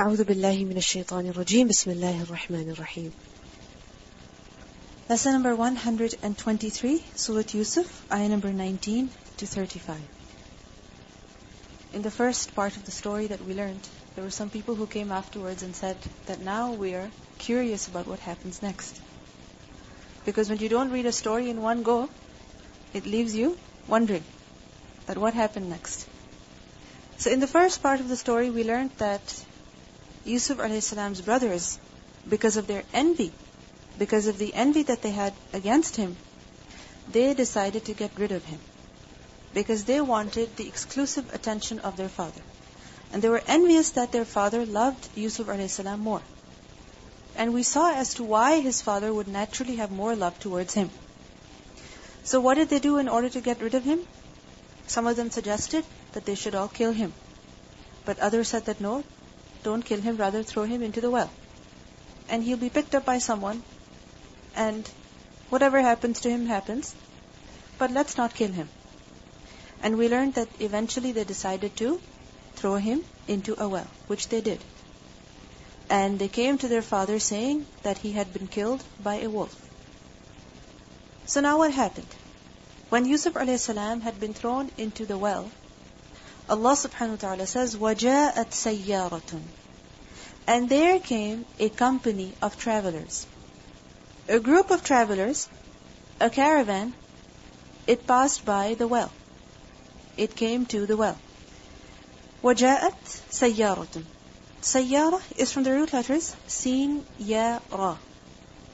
أعوذ بالله من الشيطان الرجيم بسم الله الرحمن الرحيم. Lesson number 123, Surah Yusuf, ayah number 19 to 35. In the first part of the story that we learned, there were some people who came afterwards and said that now we are curious about what happens next. Because when you don't read a story in one go, it leaves you wondering that what happened next. So in the first part of the story, we learned that Yusuf a.s.'s brothers, because of their envy, because of the envy that they had against him, they decided to get rid of him. Because they wanted the exclusive attention of their father. And they were envious that their father loved Yusuf a.s. more. And we saw as to why his father would naturally have more love towards him. So what did they do in order to get rid of him? Some of them suggested that they should all kill him. But others said that no, don't kill him, rather throw him into the well. And he'll be picked up by someone, and whatever happens to him happens, but let's not kill him. And we learned that eventually they decided to throw him into a well, which they did. And they came to their father saying that he had been killed by a wolf. So now what happened? When Yusuf a.s. had been thrown into the well, Allah subhanahu wa ta'ala says, وَجَاءَتْ سَيَّارَةٌ, and there came a company of travelers. A group of travelers, a caravan, it passed by the well. It came to the well. وَجَاءَتْ سَيَّارَةٌ. Sayyara is from the root letters Sin, Ya, Ra,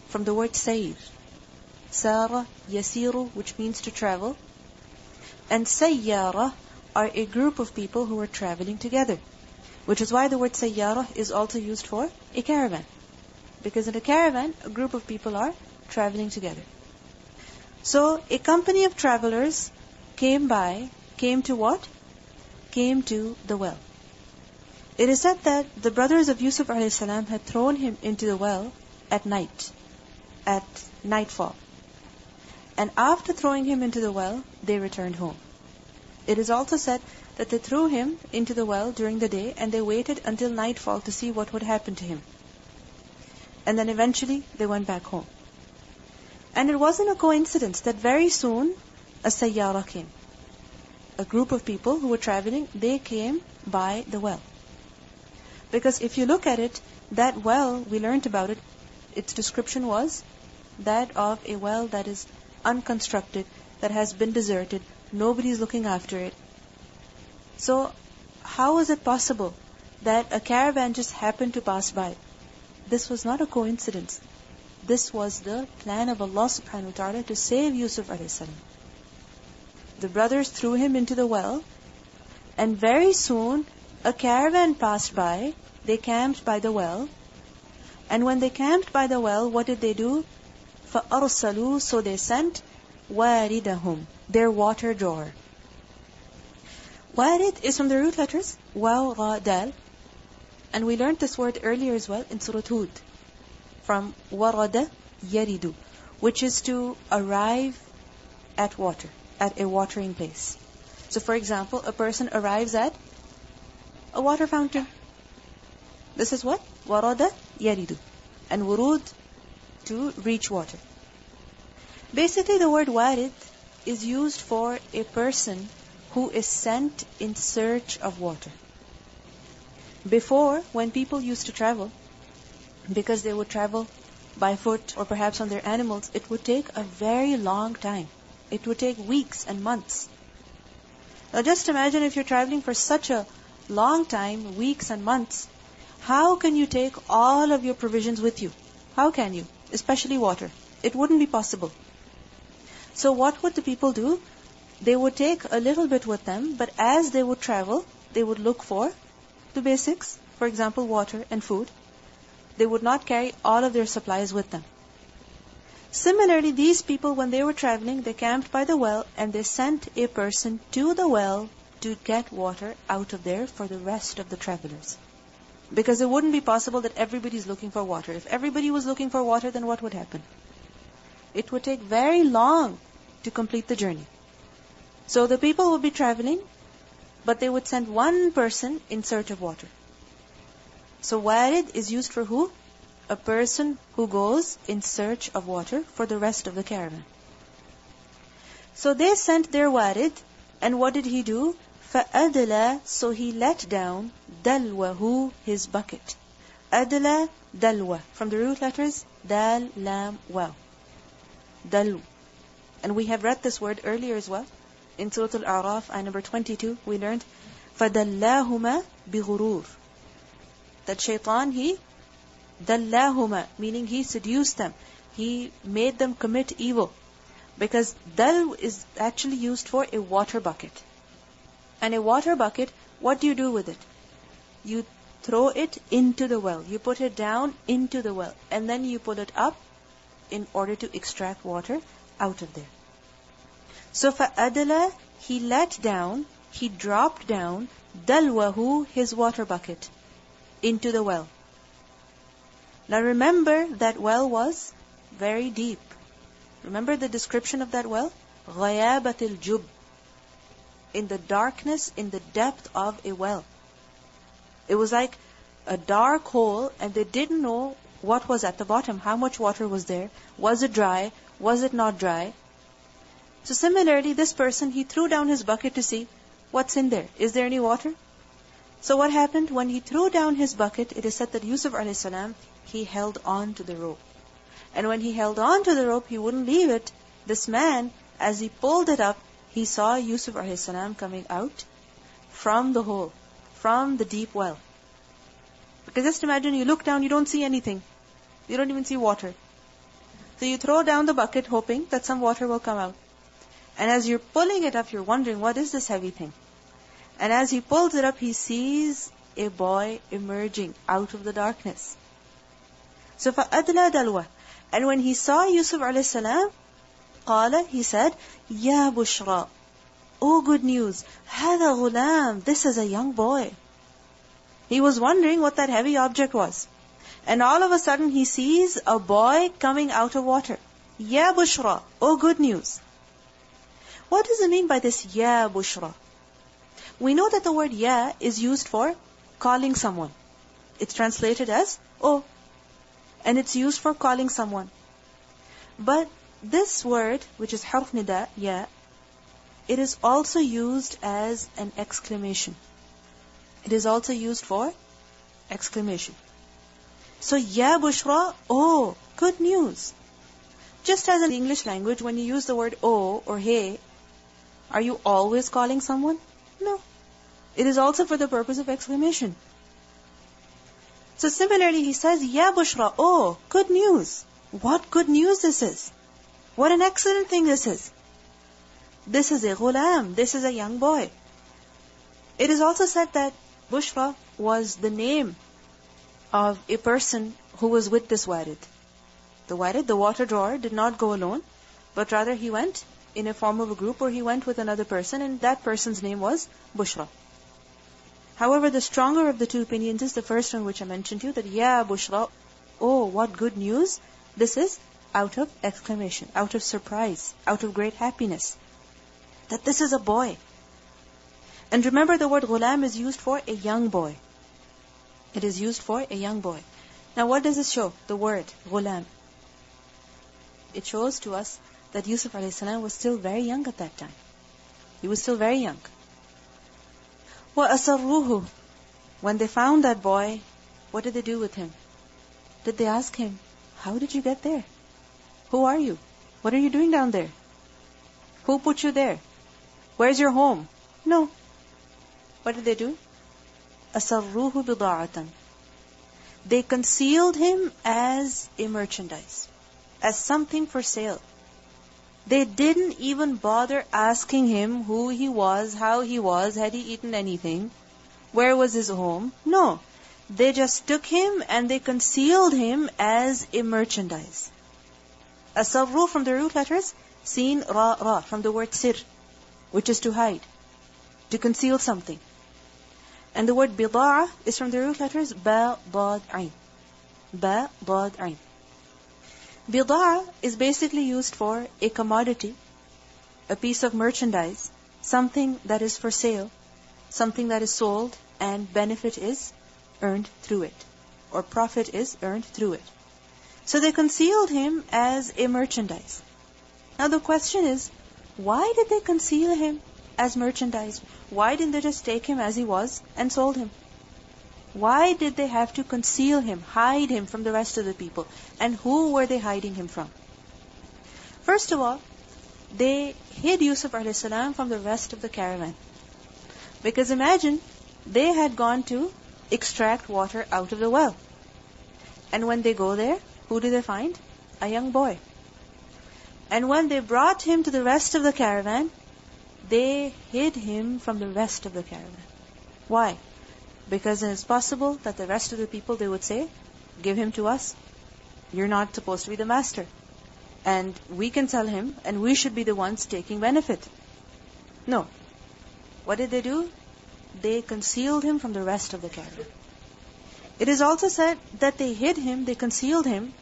from the word sayr. Sara, Yasiru, which means to travel. And Sayyara are a group of people who are traveling together. Which is why the word Sayyara is also used for a caravan. Because in a caravan, a group of people are traveling together. So, a company of travelers came to what? Came to the well. It is said that the brothers of Yusuf a.s. had thrown him into the well at night, at nightfall. And after throwing him into the well, they returned home. It is also said that they threw him into the well during the day and they waited until nightfall to see what would happen to him. And then eventually they went back home. And it wasn't a coincidence that very soon a sayyara came. A group of people who were traveling, they came by the well. Because if you look at it, that well, we learnt about it, its description was that of a well that is unconstructed, that has been deserted, nobody is looking after it. So, how is it possible that a caravan just happened to pass by? This was not a coincidence. This was the plan of Allah subhanahu wa ta'ala to save Yusuf a.s. The brothers threw him into the well, and very soon a caravan passed by. They camped by the well. And when they camped by the well, what did they do? فَأَرْسَلُوا, so they sent وَارِدَهُمْ, their water drawer. Warid is from the root letters Waw, Ra, Dal. And we learned this word earlier as well in Surah Hud, from warada yaridu, which is to arrive at water, at a watering place. So for example, a person arrives at a water fountain. This is what? Warada yaridu. And wurud, to reach water. Basically the word warid is used for a person who is sent in search of water. Before, when people used to travel, because they would travel by foot or perhaps on their animals, it would take a very long time. It would take weeks and months. Now just imagine if you're traveling for such a long time, weeks and months, how can you take all of your provisions with you? How can you? Especially water. It wouldn't be possible. So what would the people do? They would take a little bit with them, but as they would travel, they would look for the basics, for example, water and food. They would not carry all of their supplies with them. Similarly, these people, when they were traveling, they camped by the well and they sent a person to the well to get water out of there for the rest of the travelers. Because it wouldn't be possible that everybody is looking for water. If everybody was looking for water, then what would happen? It would take very long to complete the journey. So the people would be traveling, but they would send one person in search of water. So warid is used for who? A person who goes in search of water for the rest of the caravan. So they sent their warid, and what did he do? فَأَدْلَى, so he let down دَلْوَهُ, his bucket. أَدْلَى, دَلْوَ, from the root letters dal, lam, waw. Dalw. And we have read this word earlier as well. In Surah Al-A'raf, ayah number 22, we learned فَدَلَّاهُمَا بِغُرُورٍ, that shaitan, he dallahuma, meaning he seduced them. He made them commit evil. Because dal is actually used for a water bucket. And a water bucket, what do you do with it? You throw it into the well. You put it down into the well. And then you pull it up in order to extract water out of there. So فَأَدْلَى, he let down, he dropped down, dalwahu, his water bucket, into the well. Now remember, that well was very deep. Remember the description of that well? غَيَابَةِ الْجُبِّ, in the darkness, in the depth of a well. It was like a dark hole, and they didn't know what was at the bottom, how much water was there, was it dry, was it not dry. So similarly, this person, he threw down his bucket to see what's in there. Is there any water? So what happened? When he threw down his bucket, it is said that Yusuf a.s., he held on to the rope. And when he held on to the rope, he wouldn't leave it. This man, as he pulled it up, he saw Yusuf a.s. coming out from the hole, from the deep well. Because just imagine, you look down, you don't see anything. You don't even see water. So you throw down the bucket hoping that some water will come out. And as you're pulling it up, you're wondering, what is this heavy thing? And as he pulls it up, he sees a boy emerging out of the darkness. So فَأَدْلَى دَلْوَةً, and when he saw Yusuf a.s., قَالَ, he said, يَا بُشْرَى, oh good news, هَذَا غُلَامٌ, this is a young boy. He was wondering what that heavy object was. And all of a sudden he sees a boy coming out of water. Ya Bushra, oh good news. What does it mean by this Ya Bushra? We know that the word Ya is used for calling someone. It's translated as oh. And it's used for calling someone. But this word, which is harf nida, Ya, it is also used as an exclamation. It is also used for exclamation. So, Ya Bushra, oh, good news. Just as in the English language, when you use the word oh or hey, are you always calling someone? No. It is also for the purpose of exclamation. So similarly, he says, Ya Bushra, oh, good news. What good news this is. What an excellent thing this is. This is a ghulam, this is a young boy. It is also said that Bushra was the name of a person who was with this warid. The warid, the water drawer, did not go alone, but rather he went in a form of a group, or he went with another person, and that person's name was Bushra. However, the stronger of the two opinions is the first one which I mentioned to you, that Ya Bushra, oh, what good news. This is out of exclamation, out of surprise, out of great happiness. That this is a boy. And remember, the word ghulam is used for a young boy. It is used for a young boy. Now what does it show? The word ghulam. It shows to us that Yusuf a.s. was still very young at that time. He was still very young. وَأَسَرُّوهُ, when they found that boy, what did they do with him? Did they ask him, how did you get there? Who are you? What are you doing down there? Who put you there? Where's your home? No. What did they do? أَسَرُّوهُ بِضَاعَةً, they concealed him as a merchandise, as something for sale. They didn't even bother asking him who he was, how he was, had he eaten anything, where was his home. No. They just took him and they concealed him as a merchandise. Asarru from the root letters, sin, ra, ra, from the word sir, which is to hide, to conceal something. And the word bida'a is from the root letters ba, dad, ain. Ba, dad, ain. Bida'a is basically used for a commodity, a piece of merchandise, something that is for sale, something that is sold and benefit is earned through it. or profit is earned through it. So they concealed him as a merchandise. Now the question is, why did they conceal him as merchandise? Why didn't they just take him as he was and sold him? Why did they have to conceal him, hide him from the rest of the people? And who were they hiding him from? First of all, they hid Yusuf a.s. from the rest of the caravan. Because imagine, they had gone to extract water out of the well. And when they go there, who do they find? A young boy. And when they brought him to the rest of the caravan, they hid him from the rest of the caravan. Why? Because it's possible that the rest of the people, they would say, give him to us. You're not supposed to be the master. And we can sell him, and we should be the ones taking benefit. No. What did they do? They concealed him from the rest of the caravan. It is also said that they hid him, they concealed him,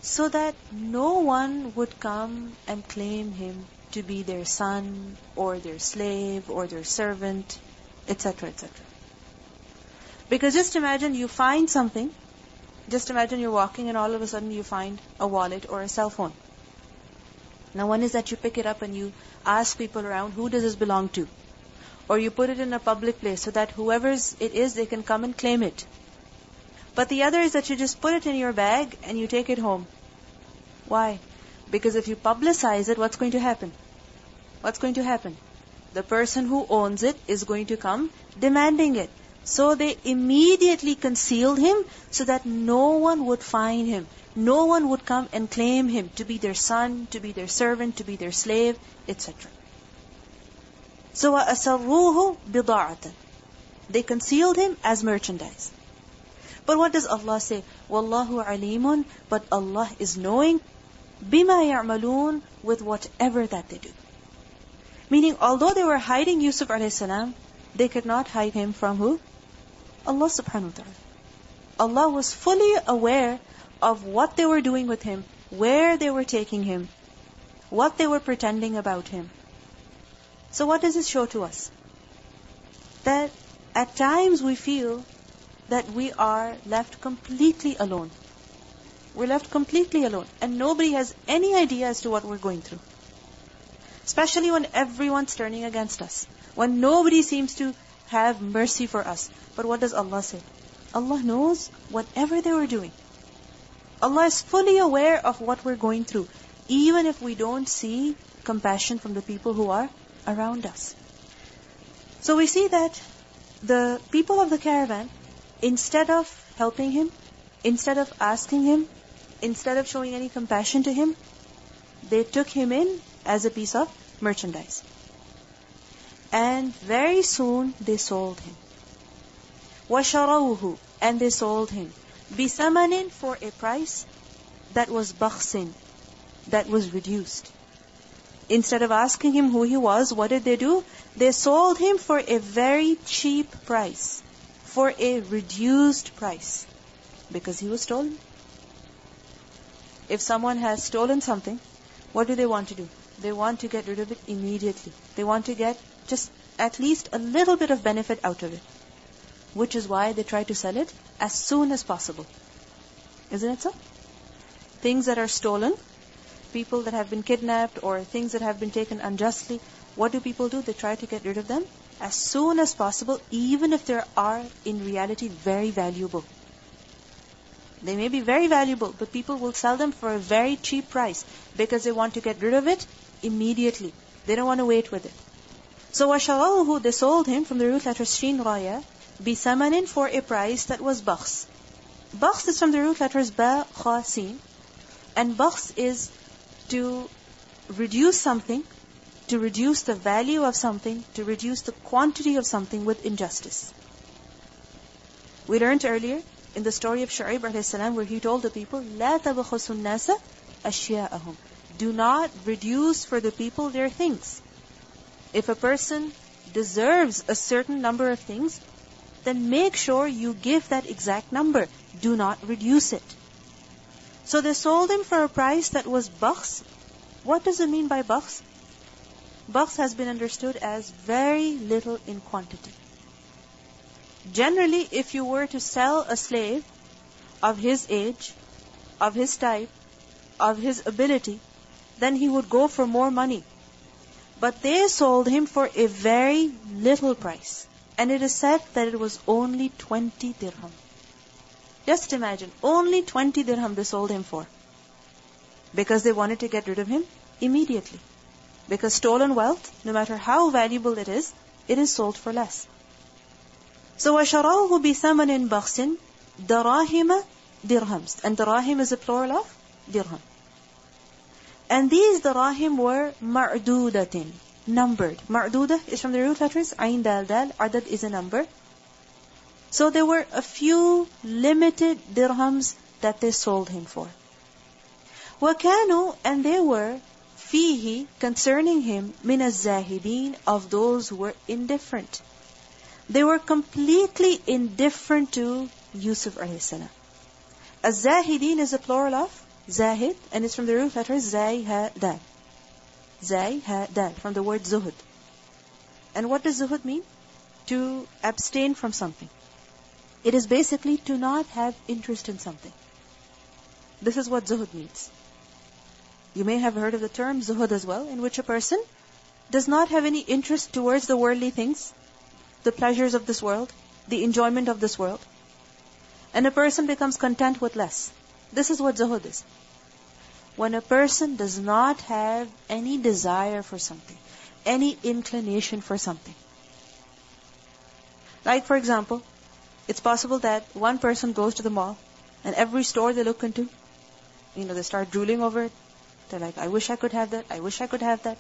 so that no one would come and claim him to be their son, or their slave, or their servant, etc., etc. Because just imagine you find something, just imagine you're walking and all of a sudden you find a wallet or a cell phone. Now one is that you pick it up and you ask people around, who does this belong to? Or you put it in a public place so that whoever it is, they can come and claim it. But the other is that you just put it in your bag and you take it home. Why? Because if you publicize it, what's going to happen? What's going to happen? The person who owns it is going to come demanding it. So they immediately concealed him so that no one would find him. No one would come and claim him to be their son, to be their servant, to be their slave, etc. So وَأَسَرُّوهُ بِضَاعَةً. They concealed him as merchandise. But what does Allah say? وَاللَّهُ عَلِيمٌ. But Allah is knowing بِمَا يَعْمَلُونَ, with whatever that they do. Meaning, although they were hiding Yusuf a.s., they could not hide him from who? Allah subhanahu wa ta'ala. Allah was fully aware of what they were doing with him, where they were taking him, what they were pretending about him. So what does this show to us? That at times we feel that we are left completely alone. We're left completely alone, and nobody has any idea as to what we're going through. Especially when everyone's turning against us. When nobody seems to have mercy for us. But what does Allah say? Allah knows whatever they were doing. Allah is fully aware of what we're going through, even if we don't see compassion from the people who are around us. So we see that the people of the caravan, instead of helping him, instead of asking him, instead of showing any compassion to him, they took him in as a piece of merchandise. And very soon they sold him. وَشَرَوْهُ. And they sold him. بِثَمَنٍ. For a price that was bakhsin, that was reduced. Instead of asking him who he was, what did they do? They sold him for a very cheap price, for a reduced price, because he was stolen. If someone has stolen something, what do they want to do? They want to get rid of it immediately. They want to get just at least a little bit of benefit out of it. Which is why they try to sell it as soon as possible. Isn't it so? Things that are stolen, people that have been kidnapped, or things that have been taken unjustly, what do people do? They try to get rid of them as soon as possible, even if they are in reality very valuable. They may be very valuable, but people will sell them for a very cheap price because they want to get rid of it immediately. They don't want to wait with it. So وَشَرَوْهُ. They sold him, from the root letter Shin Raya, بِثَمَنٍ. For a price that was bakhs. Bakhs is from the root letters Ba, Kha, Sin. And bakhs is to reduce something, to reduce the value of something, to reduce the quantity of something with injustice. We learned earlier in the story of Shu'aib a.s. where he told the people, لَا تَبْخُسُ النَّاسَ أَشْيَاءَهُم. Do not reduce for the people their things. If a person deserves a certain number of things, then make sure you give that exact number. Do not reduce it. So they sold him for a price that was bakhs. What does it mean by bakhs? Bakhs has been understood as very little in quantity. Generally, if you were to sell a slave of his age, of his type, of his ability, then he would go for more money. But they sold him for a very little price. And it is said that it was only 20 dirham. Just imagine, only 20 dirham they sold him for. Because they wanted to get rid of him immediately. Because stolen wealth, no matter how valuable it is sold for less. So وَشَرَوْهُ بِثَمَنٍ بَخْسٍ دَرَاهِمَ dirhams. And dirham is a plural of dirham. And these dirahim were ma'dudatin, numbered. Ma'duda is from the root letters, ayn dal dal, adad is a number. So there were a few limited dirhams that they sold him for. وَكَانُوا, and they were, فِيهِ, concerning him, مِنَ الزَّاهِدِينَ, of those who were indifferent. They were completely indifferent to Yusuf alayhi salam. Az-zahidin is a plural of zahid, and it's from the root letters zai ha dal. Zai ha dal, from the word zuhud. And what does zuhud mean? To abstain from something. It is basically to not have interest in something. This is what zuhud means. You may have heard of the term zuhud as well, in which a person does not have any interest towards the worldly things, the pleasures of this world, the enjoyment of this world. And a person becomes content with less. This is what zuhud is. When a person does not have any desire for something, any inclination for something. Like for example, it's possible that one person goes to the mall and every store they look into, they start drooling over it. They're like, I wish I could have that, I wish I could have that.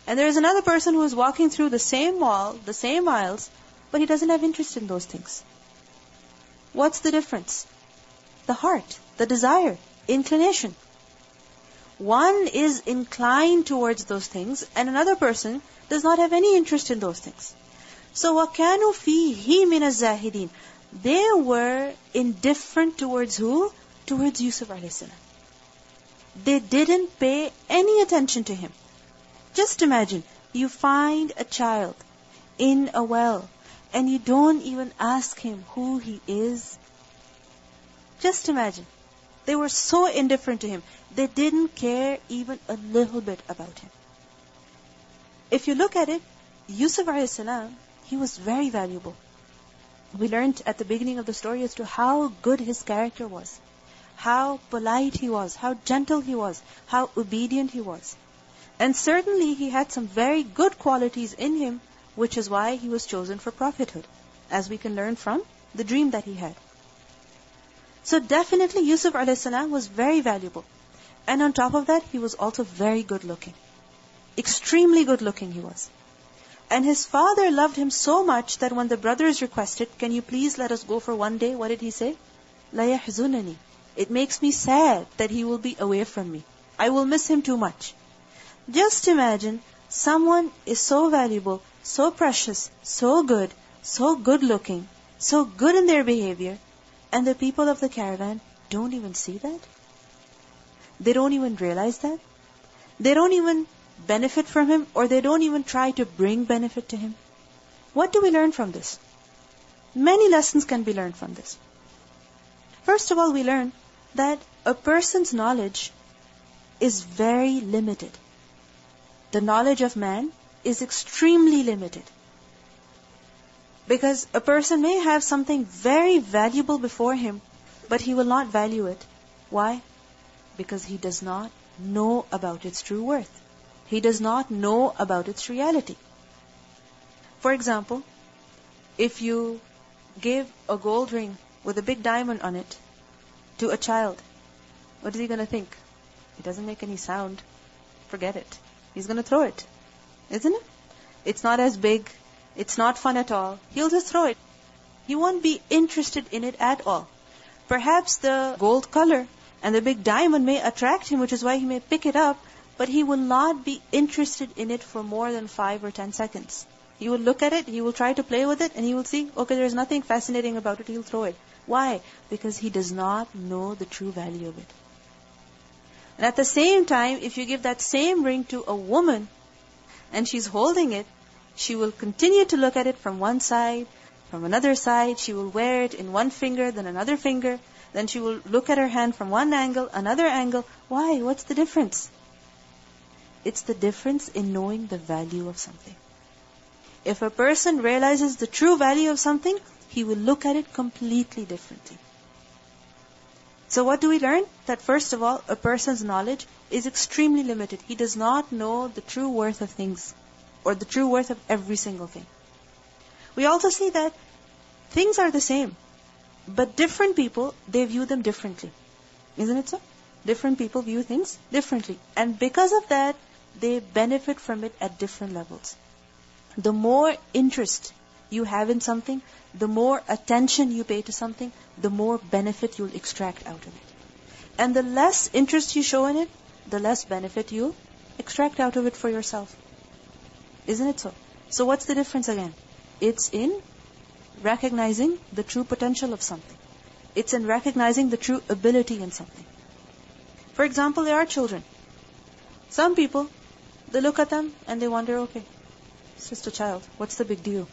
And there is another person who is walking through the same mall, the same aisles, but he doesn't have interest in those things. What's the difference? The heart, the desire, inclination. One is inclined towards those things, and another person does not have any interest in those things. So وَكَانُوا فِيهِ مِنَ الزَّاهِدِينَ. They were indifferent towards who? Towards Yusuf alayhi salam. They didn't pay any attention to him. Just imagine, you find a child in a well, and you don't even ask him who he is. Just imagine. They were so indifferent to him. They didn't care even a little bit about him. If you look at it, Yusuf alayhi salam, he was very valuable. We learned at the beginning of the story as to how good his character was, how polite he was, how gentle he was, how obedient he was. And certainly he had some very good qualities in him, which is why he was chosen for prophethood, as we can learn from the dream that he had. So definitely Yusuf alayhi salam was very valuable. And on top of that, he was also very good looking. Extremely good looking he was. And his father loved him so much that when the brothers requested, can you please let us go for one day? What did he say? لَا يَحْزُنَنِي. It makes me sad that he will be away from me. I will miss him too much. Just imagine, someone is so valuable, so precious, so good looking, so good in their behavior, and the people of the caravan don't even see that. They don't even realize that. They don't even benefit from him, or they don't even try to bring benefit to him. What do we learn from this? Many lessons can be learned from this. First of all, we learn that a person's knowledge is very limited. The knowledge of man is extremely limited. Because a person may have something very valuable before him, but he will not value it. Why? Because he does not know about its true worth. He does not know about its reality. For example, if you give a gold ring with a big diamond on it to a child, what is he going to think? It doesn't make any sound. Forget it. He's going to throw it. Isn't it? It's not as big. It's not fun at all. He'll just throw it. He won't be interested in it at all. Perhaps the gold color and the big diamond may attract him, which is why he may pick it up, but he will not be interested in it for more than 5 or 10 seconds. He will look at it, he will try to play with it, and he will see, okay, there's nothing fascinating about it, he'll throw it. Why? Because he does not know the true value of it. And at the same time, if you give that same ring to a woman, and she's holding it, she will continue to look at it from one side, from another side. She will wear it in one finger, then another finger. Then she will look at her hand from one angle, another angle. Why? What's the difference? It's the difference in knowing the value of something. If a person realizes the true value of something, he will look at it completely differently. So what do we learn? That first of all, a person's knowledge is extremely limited. He does not know the true worth of things, or the true worth of every single thing. We also see that things are the same, but different people, they view them differently. Isn't it so? Different people view things differently. And because of that, they benefit from it at different levels. The more interest you have in something, the more attention you pay to something, the more benefit you'll extract out of it. And the less interest you show in it, the less benefit you'll extract out of it for yourself. Isn't it so? So what's the difference again? It's in recognizing the true potential of something. It's in recognizing the true ability in something. For example, there are children. Some people, they look at them and they wonder, okay, it's just a child. What's the big deal?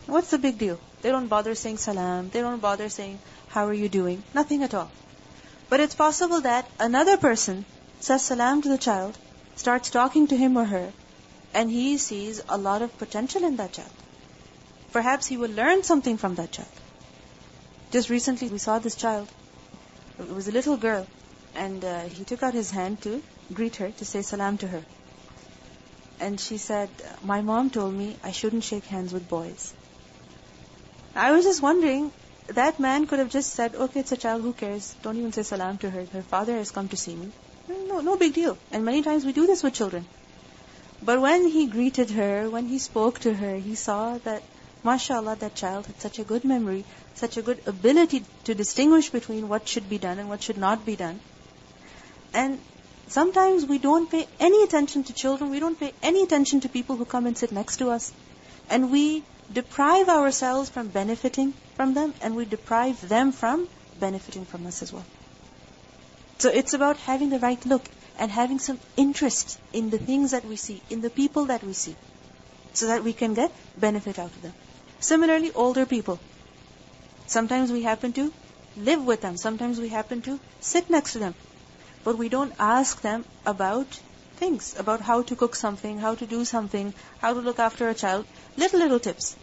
What's the big deal? They don't bother saying salam. They don't bother saying, how are you doing? Nothing at all. But it's possible that another person says salam to the child, starts talking to him or her, and he sees a lot of potential in that child. Perhaps he will learn something from that child. Just recently we saw this child. It was a little girl, and he took out his hand to greet her, to say salam to her. And she said, my mom told me I shouldn't shake hands with boys. I was just wondering, that man could have just said, okay, it's a child, who cares? Don't even say salam to her. Her father has come to see me. No big deal. And many times we do this with children. But when he greeted her, when he spoke to her, he saw that, mashallah, that child had such a good memory, such a good ability to distinguish between what should be done and what should not be done. And sometimes we don't pay any attention to children, we don't pay any attention to people who come and sit next to us. And we deprive ourselves from benefiting from them, and we deprive them from benefiting from us as well. So it's about having the right look and having some interest in the things that we see, in the people that we see, so that we can get benefit out of them. Similarly, older people. Sometimes we happen to live with them. Sometimes we happen to sit next to them. But we don't ask them about things, about how to cook something, how to do something, how to look after a child. Little tips.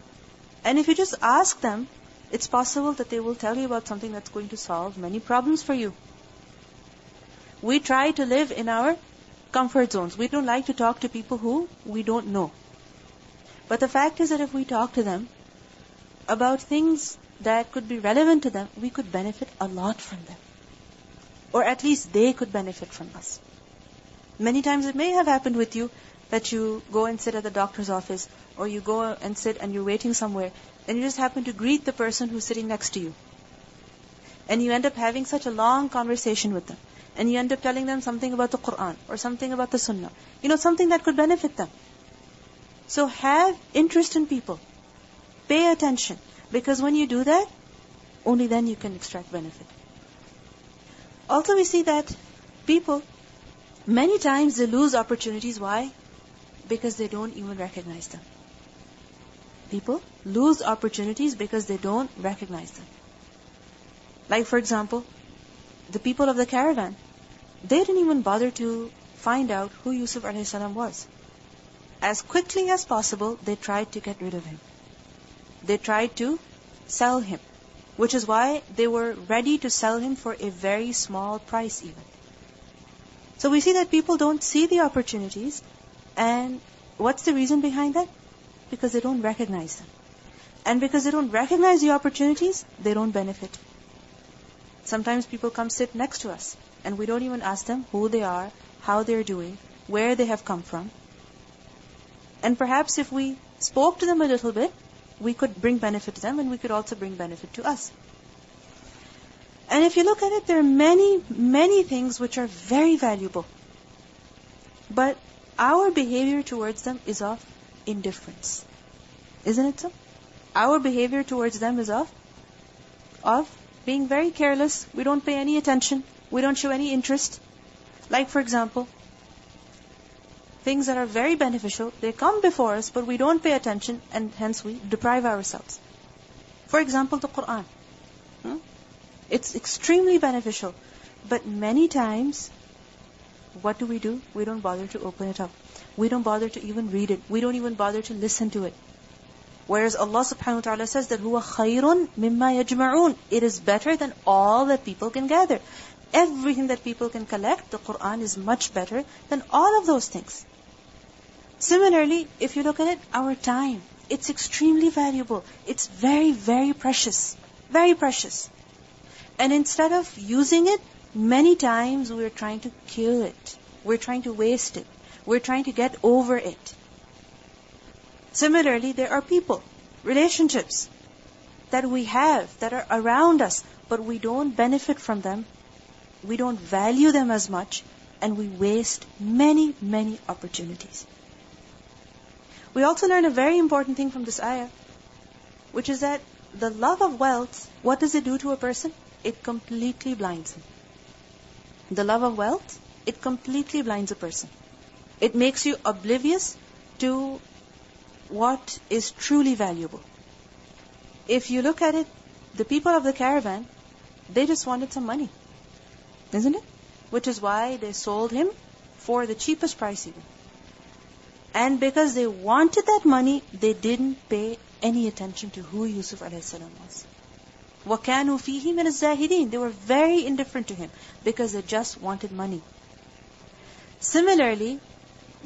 And if you just ask them, it's possible that they will tell you about something that's going to solve many problems for you. We try to live in our comfort zones. We don't like to talk to people who we don't know. But the fact is that if we talk to them about things that could be relevant to them, we could benefit a lot from them. Or at least they could benefit from us. Many times it may have happened with you that you go and sit at the doctor's office, or you go and sit and you're waiting somewhere, and you just happen to greet the person who's sitting next to you. And you end up having such a long conversation with them. And you end up telling them something about the Quran, or something about the Sunnah. Something that could benefit them. So have interest in people. Pay attention. Because when you do that, only then you can extract benefit. Also we see that people, many times they lose opportunities. Why? Because they don't even recognize them. People lose opportunities because they don't recognize them. Like for example, the people of the caravan, they didn't even bother to find out who Yusuf a.s. was. As quickly as possible, they tried to get rid of him. They tried to sell him, which is why they were ready to sell him for a very small price even. So we see that people don't see the opportunities, and what's the reason behind that? Because they don't recognize them. And because they don't recognize the opportunities, they don't benefit. Sometimes people come sit next to us, and we don't even ask them who they are, how they're doing, where they have come from. And perhaps if we spoke to them a little bit, we could bring benefit to them, and we could also bring benefit to us. And if you look at it, there are many things which are very valuable. But our behavior towards them is of indifference. Isn't it so? Our behavior towards them is of being very careless. We don't pay any attention. We don't show any interest. Like for example, things that are very beneficial, they come before us, but we don't pay attention, and hence we deprive ourselves. For example, the Qur'an. It's extremely beneficial. But many times, what do? We don't bother to open it up. We don't bother to even read it. We don't even bother to listen to it. Whereas Allah subhanahu wa ta'ala says that huwa khayrun mimma yajma'un. It is better than all that people can gather. Everything that people can collect, the Qur'an is much better than all of those things. Similarly, if you look at it, our time, it's extremely valuable. It's very, very precious. Very precious. And instead of using it, many times we're trying to kill it. We're trying to waste it. We're trying to get over it. Similarly, there are people, relationships that we have, that are around us, but we don't benefit from them. We don't value them as much, and we waste many, many opportunities. We also learn a very important thing from this ayah, which is that the love of wealth, what does it do to a person? It completely blinds him. The love of wealth, it completely blinds a person. It makes you oblivious to what is truly valuable. If you look at it, the people of the caravan, they just wanted some money. Isn't it? Which is why they sold him for the cheapest price even. And because they wanted that money, they didn't pay any attention to who Yusuf a.s. was. وَكَانُوا فِيهِ مِنَ الزَّاهِدِينَ. They were very indifferent to him because they just wanted money. Similarly,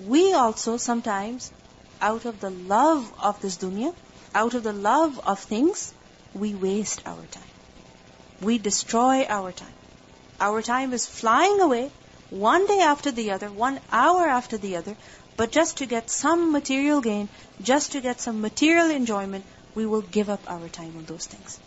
we also sometimes, out of the love of this dunya, out of the love of things, we waste our time. We destroy our time. Our time is flying away, one day after the other, 1 hour after the other, but just to get some material gain, just to get some material enjoyment, we will give up our time on those things.